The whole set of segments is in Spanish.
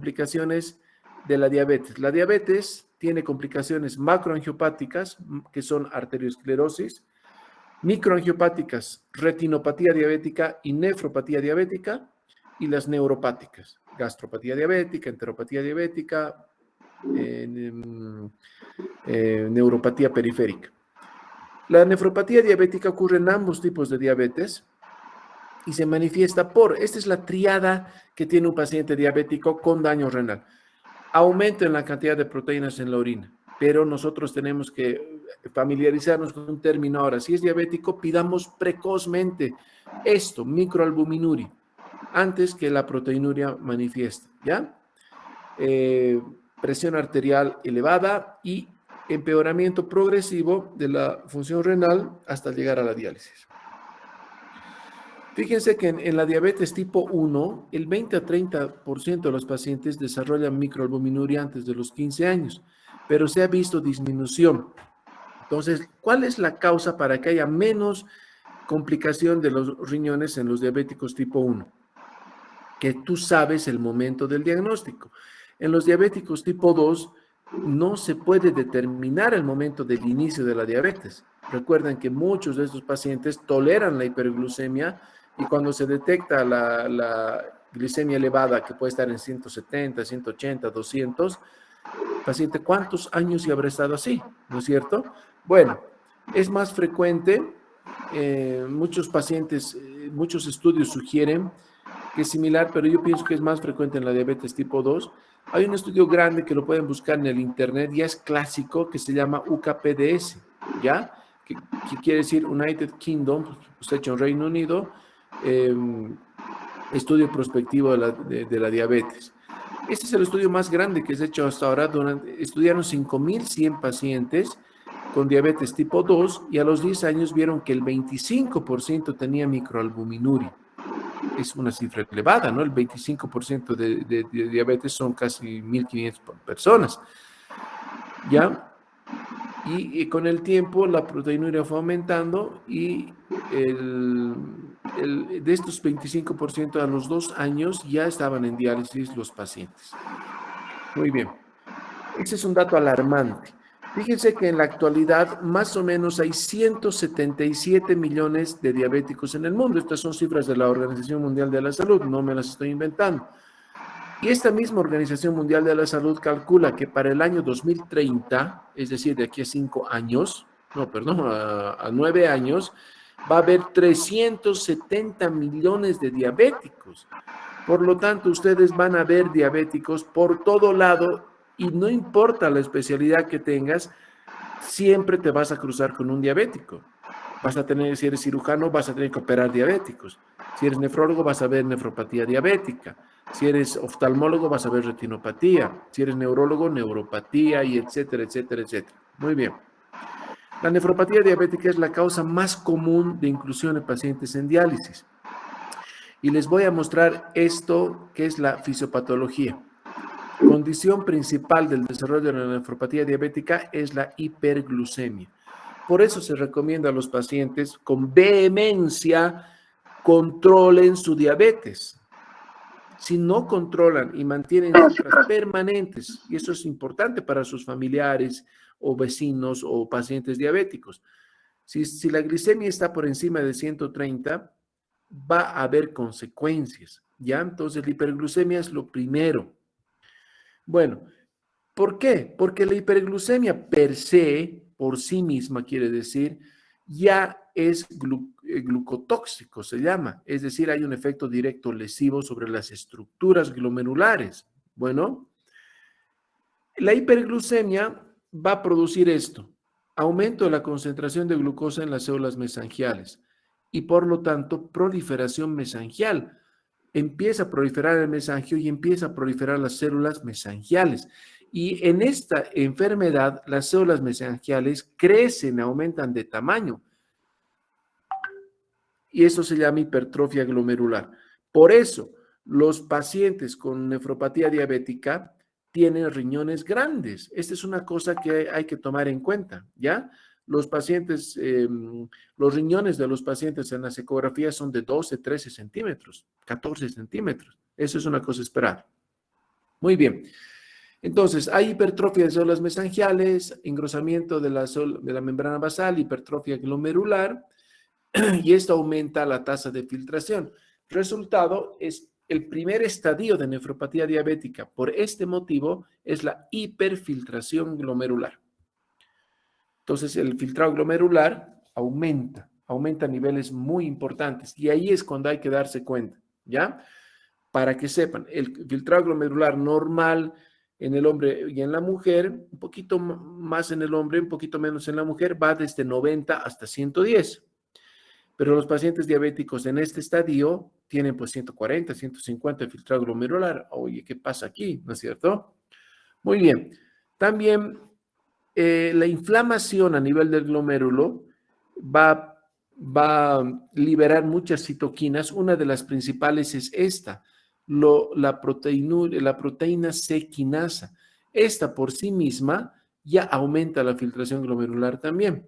complicaciones de la diabetes. La diabetes tiene complicaciones macroangiopáticas, que son arteriosclerosis, microangiopáticas, retinopatía diabética y nefropatía diabética, y las neuropáticas, gastropatía diabética, enteropatía diabética, neuropatía periférica. La nefropatía diabética ocurre en ambos tipos de diabetes y se manifiesta esta es la triada que tiene un paciente diabético con daño renal. Aumento en la cantidad de proteínas en la orina, pero nosotros tenemos que familiarizarnos con un término ahora. Si es diabético, pidamos precozmente esto, microalbuminuria, antes que la proteinuria manifieste, ¿ya? Presión arterial elevada y empeoramiento progresivo de la función renal hasta llegar a la diálisis. Fíjense que en la diabetes tipo 1, el 20 a 30% de los pacientes desarrollan microalbuminuria antes de los 15 años, pero se ha visto disminución. Entonces, ¿cuál es la causa para que haya menos complicación de los riñones en los diabéticos tipo 1? Que tú sabes el momento del diagnóstico. En los diabéticos tipo 2 no se puede determinar el momento del inicio de la diabetes. Recuerden que muchos de estos pacientes toleran la hiperglucemia y cuando se detecta la glicemia elevada, que puede estar en 170, 180, 200, paciente, ¿cuántos años ya habrá estado así? ¿No es cierto? Bueno, es más frecuente, muchos pacientes, muchos estudios sugieren que es similar, pero yo pienso que es más frecuente en la diabetes tipo 2. Hay un estudio grande que lo pueden buscar en el internet, ya es clásico, que se llama UKPDS, ¿ya? Que quiere decir United Kingdom, pues hecho en Reino Unido, estudio prospectivo de la diabetes. Este es el estudio más grande que se ha hecho hasta ahora. Estudiaron 5.100 pacientes con diabetes tipo 2 y a los 10 años vieron que el 25% tenía microalbuminuria. Es una cifra elevada, ¿no? El 25% de diabetes son casi 1.500 personas, ¿ya? Y con el tiempo la proteinuria fue aumentando y de estos 25% a los 2 años ya estaban en diálisis los pacientes. Muy bien. Ese es un dato alarmante. Fíjense que en la actualidad más o menos hay 177 millones de diabéticos en el mundo. Estas son cifras de la Organización Mundial de la Salud, no me las estoy inventando. Y esta misma Organización Mundial de la Salud calcula que para el año 2030, es decir, de aquí a 5 años, no, perdón, a 9 años, va a haber 370 millones de diabéticos. Por lo tanto, ustedes van a ver diabéticos por todo lado y no importa la especialidad que tengas, siempre te vas a cruzar con un diabético. Vas a tener, si eres cirujano, vas a tener que operar diabéticos. Si eres nefrólogo, vas a ver nefropatía diabética. Si eres oftalmólogo, vas a ver retinopatía. Si eres neurólogo, neuropatía y etcétera, etcétera, etcétera. Muy bien. La nefropatía diabética es la causa más común de inclusión de pacientes en diálisis. Y les voy a mostrar esto que es la fisiopatología. Condición principal del desarrollo de la nefropatía diabética es la hiperglucemia. Por eso se recomienda a los pacientes con vehemencia controlen su diabetes. Si no controlan y mantienen cifras permanentes, y eso es importante para sus familiares o vecinos o pacientes diabéticos, si la glicemia está por encima de 130, va a haber consecuencias, ¿ya? Entonces, la hiperglucemia es lo primero. Bueno, ¿por qué? Porque la hiperglucemia per se, por sí misma, quiere decir, ya es glucotóxico, se llama. Es decir, hay un efecto directo lesivo sobre las estructuras glomerulares. Bueno, la hiperglucemia va a producir esto, aumento de la concentración de glucosa en las células mesangiales y por lo tanto proliferación mesangial. Empieza a proliferar el mesangio y empieza a proliferar las células mesangiales. Y en esta enfermedad, las células mesangiales crecen, aumentan de tamaño. Y eso se llama hipertrofia glomerular. Por eso, los pacientes con nefropatía diabética tienen riñones grandes. Esta es una cosa que hay que tomar en cuenta, ¿ya? Los pacientes, los riñones de los pacientes en las ecografías son de 12, 13 centímetros, 14 centímetros. Eso es una cosa a esperar. Muy bien. Entonces, hay hipertrofia de células mesangiales, engrosamiento de la membrana basal, hipertrofia glomerular, y esto aumenta la tasa de filtración. Resultado es el primer estadio de nefropatía diabética. Por este motivo es la hiperfiltración glomerular. Entonces, el filtrado glomerular aumenta a niveles muy importantes. Y ahí es cuando hay que darse cuenta, ¿ya? Para que sepan, el filtrado glomerular normal en el hombre y en la mujer, un poquito más en el hombre, un poquito menos en la mujer, va desde 90 hasta 110. Pero los pacientes diabéticos en este estadio tienen pues 140, 150 de filtrado glomerular. Oye, ¿qué pasa aquí? ¿No es cierto? Muy bien. También la inflamación a nivel del glomérulo va a liberar muchas citoquinas. Una de las principales es esta, la proteína C quinasa. Esta por sí misma ya aumenta la filtración glomerular también.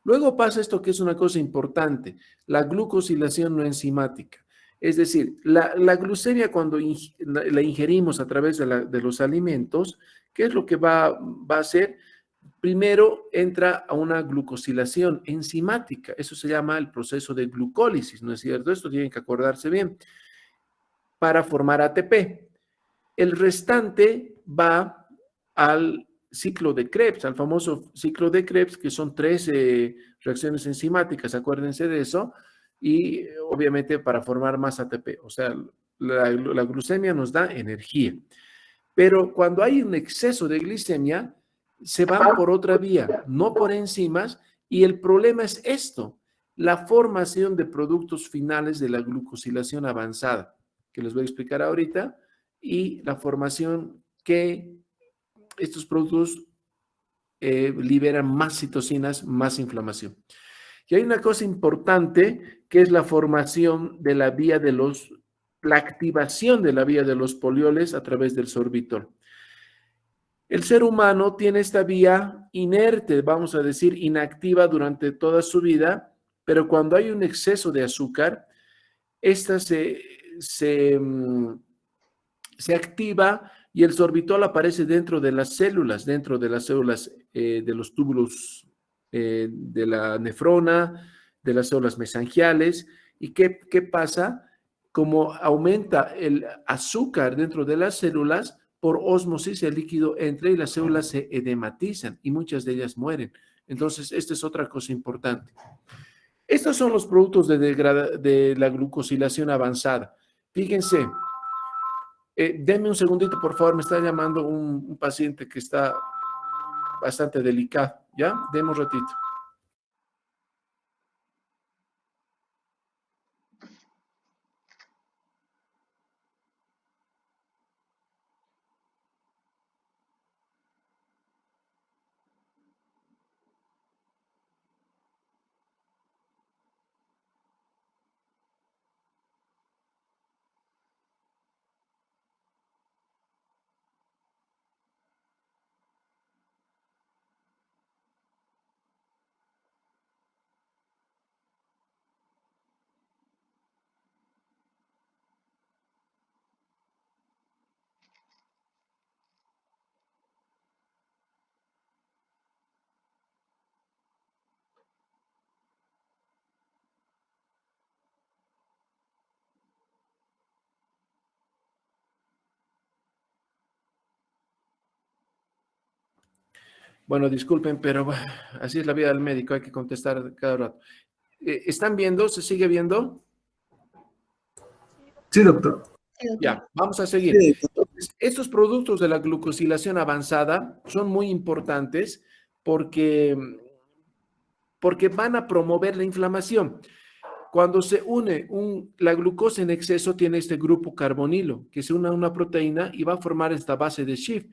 Luego pasa esto que es una cosa importante, la glucosilación no enzimática. Es decir, la glucemia cuando la ingerimos a través de los alimentos, ¿qué es lo que va a hacer? Primero entra a una glucosilación enzimática. Eso se llama el proceso de glucólisis, ¿no es cierto? Esto tienen que acordarse bien. Para formar ATP. El restante va al ciclo de Krebs, al famoso ciclo de Krebs, que son 13 reacciones enzimáticas, acuérdense de eso, y obviamente para formar más ATP. O sea, la glucemia nos da energía. Pero cuando hay un exceso de glicemia, se van por otra vía, no por enzimas, y el problema es esto, la formación de productos finales de la glucosilación avanzada, que les voy a explicar ahorita, y la formación que estos productos liberan más citocinas, más inflamación. Y hay una cosa importante que es la formación de la activación de la vía de los polioles a través del sorbitol. El ser humano tiene esta vía inerte, vamos a decir, inactiva durante toda su vida, pero cuando hay un exceso de azúcar, esta se activa y el sorbitol aparece dentro de las células de los túbulos de la nefrona, de las células mesangiales. ¿Y qué pasa? Como aumenta el azúcar dentro de las células, por ósmosis el líquido entra y las células se edematizan y muchas de ellas mueren. Entonces, esta es otra cosa importante. Estos son los productos de la glucosilación avanzada. Fíjense, denme un segundito, por favor, me está llamando un paciente que está bastante delicado, ¿ya? Deme un ratito. Bueno, disculpen, pero así es la vida del médico, hay que contestar cada rato. ¿Están viendo? ¿Se sigue viendo? Sí, doctor. Ya, vamos a seguir. Entonces, estos productos de la glucosilación avanzada son muy importantes porque, porque van a promover la inflamación. Cuando se une la glucosa en exceso, tiene este grupo carbonilo, que se une a una proteína y va a formar esta base de Schiff.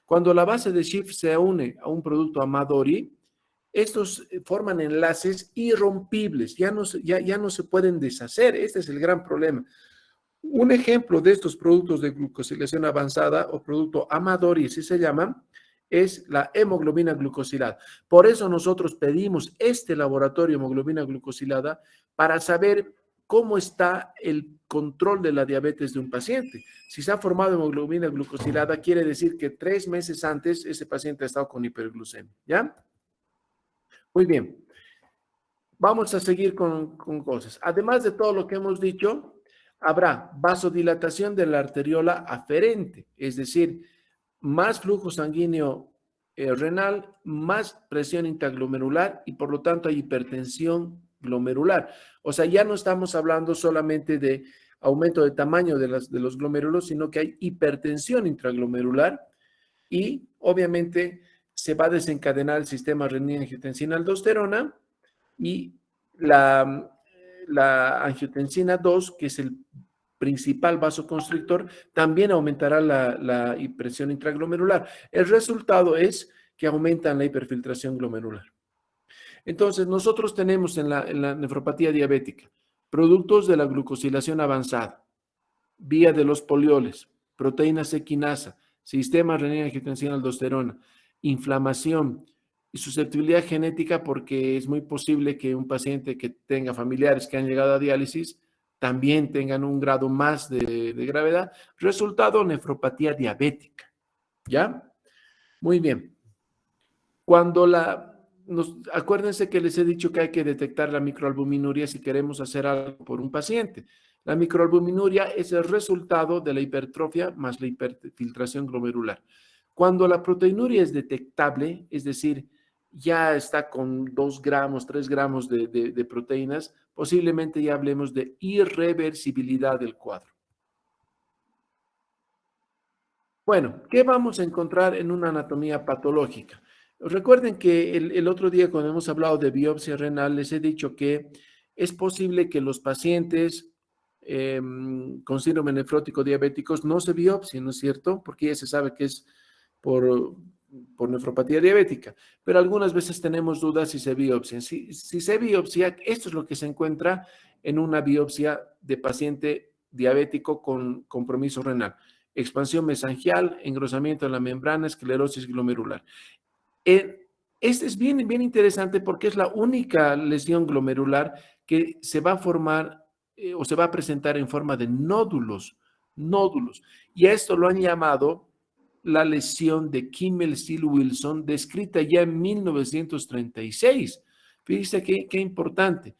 Cuando la base de Schiff se une a un producto Amadori, estos forman enlaces irrompibles, ya no se pueden deshacer. Este es el gran problema. Un ejemplo de estos productos de glucosilación avanzada o producto Amadori, así se llaman, es la hemoglobina glucosilada. Por eso nosotros pedimos este laboratorio hemoglobina glucosilada para saber cómo está el control de la diabetes de un paciente. Si se ha formado hemoglobina glucosilada, quiere decir que 3 meses antes ese paciente ha estado con hiperglucemia, ¿ya? Muy bien. Vamos a seguir con cosas. Además de todo lo que hemos dicho, habrá vasodilatación de la arteriola aferente, es decir, más flujo sanguíneo renal, más presión intraglomerular y por lo tanto hay hipertensión glomerular. O sea, ya no estamos hablando solamente de aumento de tamaño de los glomérulos, sino que hay hipertensión intraglomerular y obviamente se va a desencadenar el sistema renina-angiotensina-aldosterona y la, la angiotensina 2, que es el principal vasoconstrictor, también aumentará la presión intraglomerular. El resultado es que aumentan la hiperfiltración glomerular. Entonces, nosotros tenemos en la nefropatía diabética productos de la glucosilación avanzada, vía de los polioles, proteína C quinasa, sistema renina-angiotensina-aldosterona, inflamación y susceptibilidad genética, porque es muy posible que un paciente que tenga familiares que han llegado a diálisis también tengan un grado más de gravedad. Resultado, nefropatía diabética. ¿Ya? Muy bien. Cuando acuérdense que les he dicho que hay que detectar la microalbuminuria si queremos hacer algo por un paciente. La microalbuminuria es el resultado de la hipertrofia más la hiperfiltración glomerular. Cuando la proteinuria es detectable, es decir, ya está con 2 gramos, 3 gramos de proteínas, posiblemente ya hablemos de irreversibilidad del cuadro. Bueno, ¿qué vamos a encontrar en una anatomía patológica? Recuerden que el otro día cuando hemos hablado de biopsia renal, les he dicho que es posible que los pacientes con síndrome nefrótico diabéticos no se biopsien, ¿no es cierto? Porque ya se sabe que es por, por nefropatía diabética, pero algunas veces tenemos dudas si se biopsian. Si se biopsia, esto es lo que se encuentra en una biopsia de paciente diabético con compromiso renal: expansión mesangial, engrosamiento de la membrana, esclerosis glomerular. Este es bien, bien interesante porque es la única lesión glomerular que se va a formar o se va a presentar en forma de nódulos, nódulos. Y a esto lo han llamado la lesión de Kimmel-Steel-Wilson, descrita ya en 1936. Fíjense qué importante.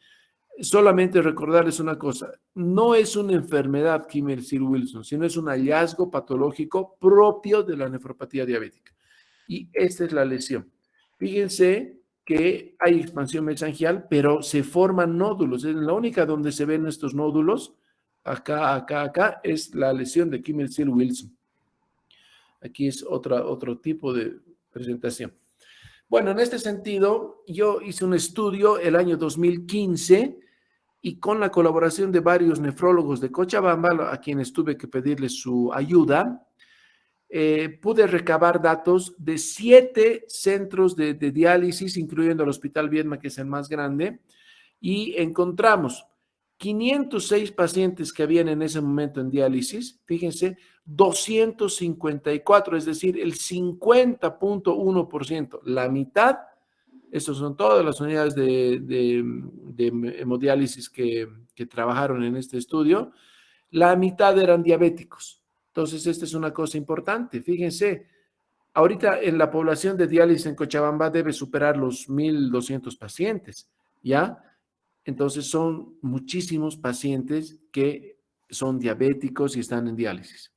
Solamente recordarles una cosa: no es una enfermedad Kimmel-Steel-Wilson, sino es un hallazgo patológico propio de la nefropatía diabética. Y esta es la lesión. Fíjense que hay expansión mesangial, pero se forman nódulos. Es la única donde se ven estos nódulos. Acá, es la lesión de Kimmel-Steel-Wilson. Aquí es otro tipo de presentación. Bueno, en este sentido, yo hice un estudio el año 2015 y con la colaboración de varios nefrólogos de Cochabamba, a quienes tuve que pedirles su ayuda, pude recabar datos de 7 centros de diálisis, incluyendo el Hospital Viedma, que es el más grande, y encontramos 506 pacientes que habían en ese momento en diálisis. Fíjense, 254, es decir, el 50.1%, la mitad. Estas son todas las unidades de hemodiálisis que trabajaron en este estudio. La mitad eran diabéticos. Entonces, esta es una cosa importante. Fíjense, ahorita en la población de diálisis en Cochabamba debe superar los 1,200 pacientes, ¿ya? Entonces, son muchísimos pacientes que son diabéticos y están en diálisis.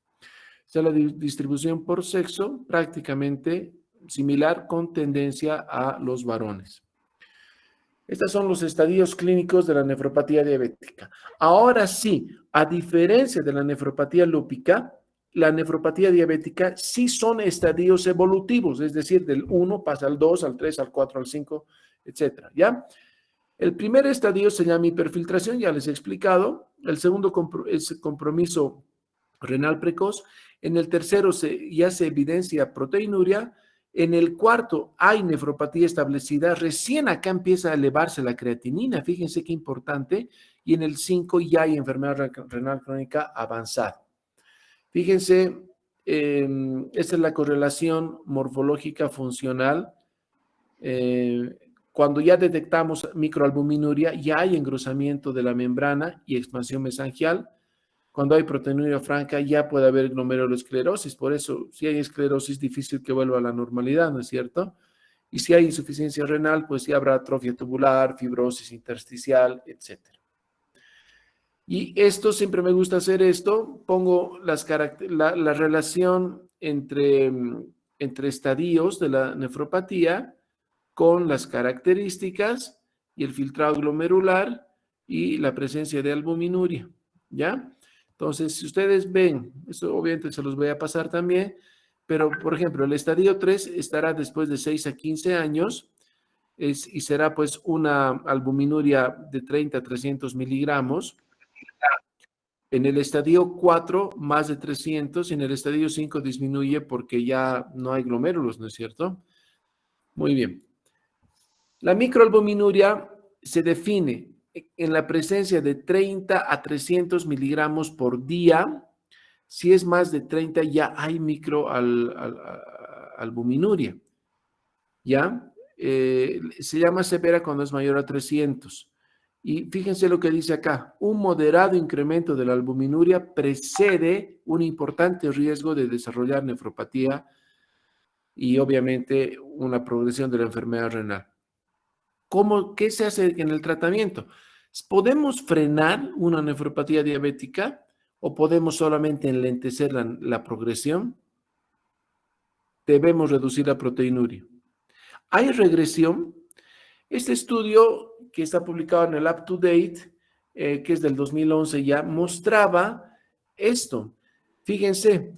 Esta es la distribución por sexo, prácticamente similar, con tendencia a los varones. Estos son los estadios clínicos de la nefropatía diabética. Ahora sí, a diferencia de la nefropatía lúpica, la nefropatía diabética sí son estadios evolutivos, es decir, del 1 pasa al 2, al 3, al 4, al 5, etcétera, ¿ya? El primer estadio se llama hiperfiltración, ya les he explicado. El segundo es compromiso renal precoz. En el tercero ya se evidencia proteinuria. En el cuarto hay nefropatía establecida. Recién acá empieza a elevarse la creatinina. Fíjense qué importante. Y en el 5 ya hay enfermedad renal crónica avanzada. Fíjense, esta es la correlación morfológica funcional. cuando ya detectamos microalbuminuria, ya hay engrosamiento de la membrana y expansión mesangial. Cuando hay proteinuria franca, ya puede haber glomerulosclerosis. Por eso, si hay esclerosis, difícil que vuelva a la normalidad, ¿no es cierto? Y si hay insuficiencia renal, pues sí habrá atrofia tubular, fibrosis intersticial, etc. Y esto, siempre me gusta hacer esto, pongo la relación entre estadios de la nefropatía con las características y el filtrado glomerular y la presencia de albuminuria, ¿ya? Entonces, si ustedes ven, esto obviamente se los voy a pasar también, pero por ejemplo, el estadio 3 estará después de 6 a 15 años y será pues una albuminuria de 30 a 300 miligramos. En el estadio 4, más de 300. En el estadio 5 disminuye porque ya no hay glomérulos, ¿no es cierto? Muy bien. La microalbuminuria se define en la presencia de 30 a 300 miligramos por día. Si es más de 30, ya hay microalbuminuria. ¿Ya? Se llama severa cuando es mayor a 300. Y fíjense lo que dice acá, un moderado incremento de la albuminuria precede un importante riesgo de desarrollar nefropatía y obviamente una progresión de la enfermedad renal. ¿Qué se hace en el tratamiento? ¿Podemos frenar una nefropatía diabética o podemos solamente enlentecer la progresión? Debemos reducir la proteinuria. ¿Hay regresión? Este estudio que está publicado en el Up to Date, que es del 2011 ya, mostraba esto. Fíjense,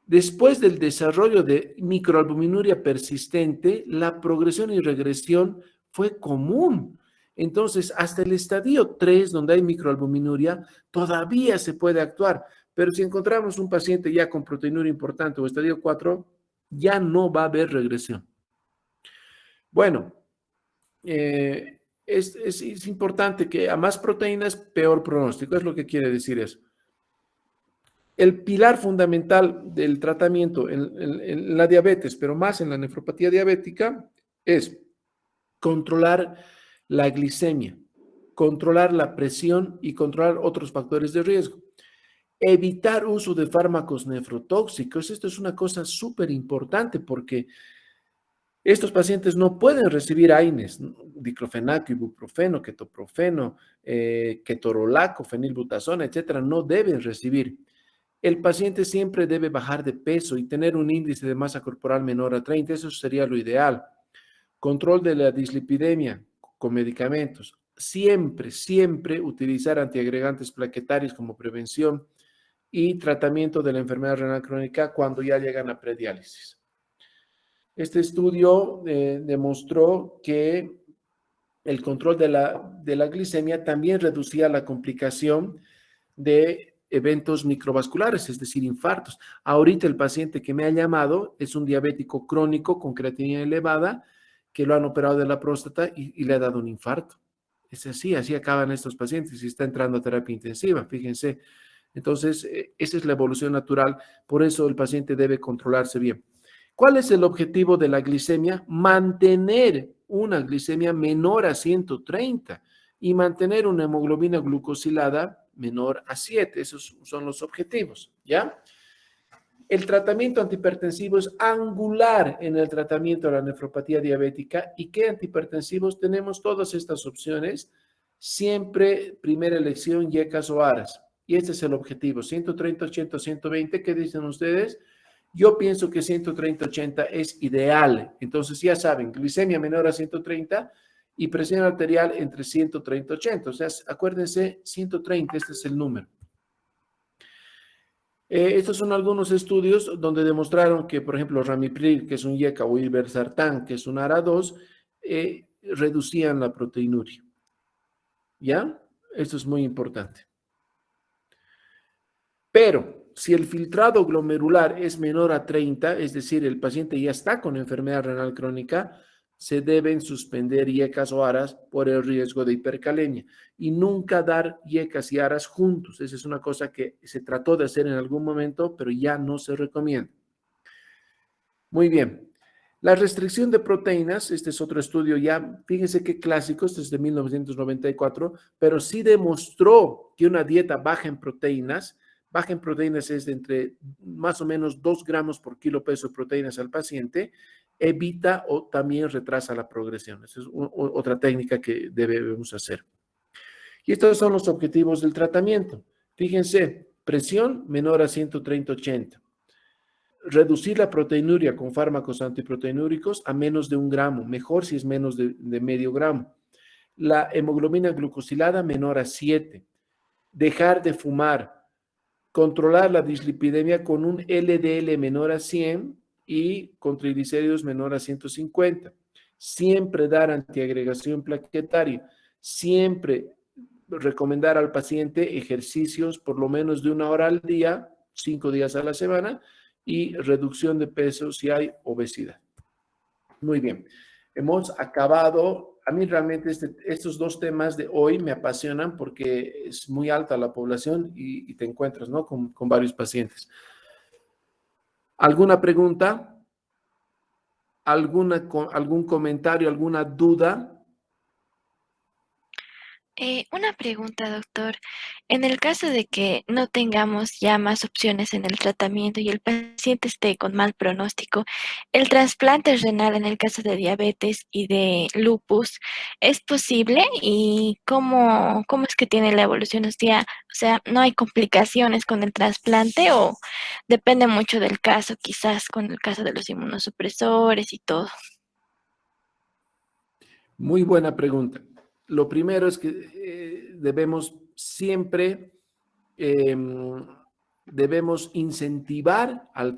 después del desarrollo de microalbuminuria persistente, la progresión y regresión fue común. Entonces, hasta el estadio 3, donde hay microalbuminuria, todavía se puede actuar. Pero si encontramos un paciente ya con proteinuria importante o estadio 4, ya no va a haber regresión. Bueno, es importante que a más proteínas, peor pronóstico. Es lo que quiere decir eso. El pilar fundamental del tratamiento en la diabetes, pero más en la nefropatía diabética, es controlar la glicemia, controlar la presión y controlar otros factores de riesgo. Evitar uso de fármacos nefrotóxicos. Esto es una cosa súper importante porque estos pacientes no pueden recibir AINES, diclofenaco, ibuprofeno, ketoprofeno, ketorolaco, fenilbutazona, etcétera, no deben recibir. El paciente siempre debe bajar de peso y tener un índice de masa corporal menor a 30, eso sería lo ideal. Control de la dislipidemia con medicamentos. Siempre, siempre utilizar antiagregantes plaquetarios como prevención y tratamiento de la enfermedad renal crónica cuando ya llegan a prediálisis. Este estudio demostró que el control de la glicemia también reducía la complicación de eventos microvasculares, es decir, infartos. Ahorita el paciente que me ha llamado es un diabético crónico con creatinina elevada que lo han operado de la próstata y le ha dado un infarto. Es así acaban estos pacientes y está entrando a terapia intensiva, fíjense. Entonces, esa es la evolución natural, por eso el paciente debe controlarse bien. ¿Cuál es el objetivo de la glicemia? Mantener una glicemia menor a 130 y mantener una hemoglobina glucosilada menor a 7. Esos son los objetivos, ¿ya? El tratamiento antihipertensivo es angular en el tratamiento de la nefropatía diabética. ¿Y qué antihipertensivos? Tenemos todas estas opciones. Siempre primera elección, YECAS o ARAS. Y este es el objetivo, 130, 80, 120. ¿Qué dicen ustedes? Yo pienso que 130-80 es ideal. Entonces ya saben, glicemia menor a 130 y presión arterial entre 130-80. O sea, acuérdense, 130, este es el número. Estos son algunos estudios donde demostraron que, por ejemplo, ramipril, que es un YECA, o irbesartán, que es un ARA2, reducían la proteinuria. ¿Ya? Esto es muy importante. Pero si el filtrado glomerular es menor a 30, es decir, el paciente ya está con enfermedad renal crónica, se deben suspender YECAS o ARAS por el riesgo de hipercalemia y nunca dar YECAS y ARAS juntos. Esa es una cosa que se trató de hacer en algún momento, pero ya no se recomienda. Muy bien. La restricción de proteínas, este es otro estudio ya, fíjense qué clásico, este es de 1994, pero sí demostró que una dieta baja en proteínas es de entre más o menos 2 gramos por kilo peso de proteínas al paciente, evita o también retrasa la progresión. Esa es otra técnica que debemos hacer. Y estos son los objetivos del tratamiento. Fíjense, presión menor a 130/80. Reducir la proteinuria con fármacos antiproteinúricos a menos de 1 gramo, mejor si es menos de medio gramo. La hemoglobina glucosilada menor a 7. Dejar de fumar. Controlar la dislipidemia con un LDL menor a 100 y con triglicéridos menor a 150. Siempre dar antiagregación plaquetaria. Siempre recomendar al paciente ejercicios por lo menos de 1 hora al día, 5 días a la semana, y reducción de peso si hay obesidad. Muy bien, hemos acabado. A mí realmente estos 2 temas de hoy me apasionan porque es muy alta la población y te encuentras, ¿no? con varios pacientes. ¿Alguna pregunta? ¿Algún comentario? ¿Alguna duda? Una pregunta, doctor. En el caso de que no tengamos ya más opciones en el tratamiento y el paciente esté con mal pronóstico, ¿el trasplante renal en el caso de diabetes y de lupus es posible? ¿Y cómo es que tiene la evolución? O sea, ¿no hay complicaciones con el trasplante o depende mucho del caso, quizás con el caso de los inmunosupresores y todo? Muy buena pregunta. Lo primero es que debemos siempre, debemos incentivar al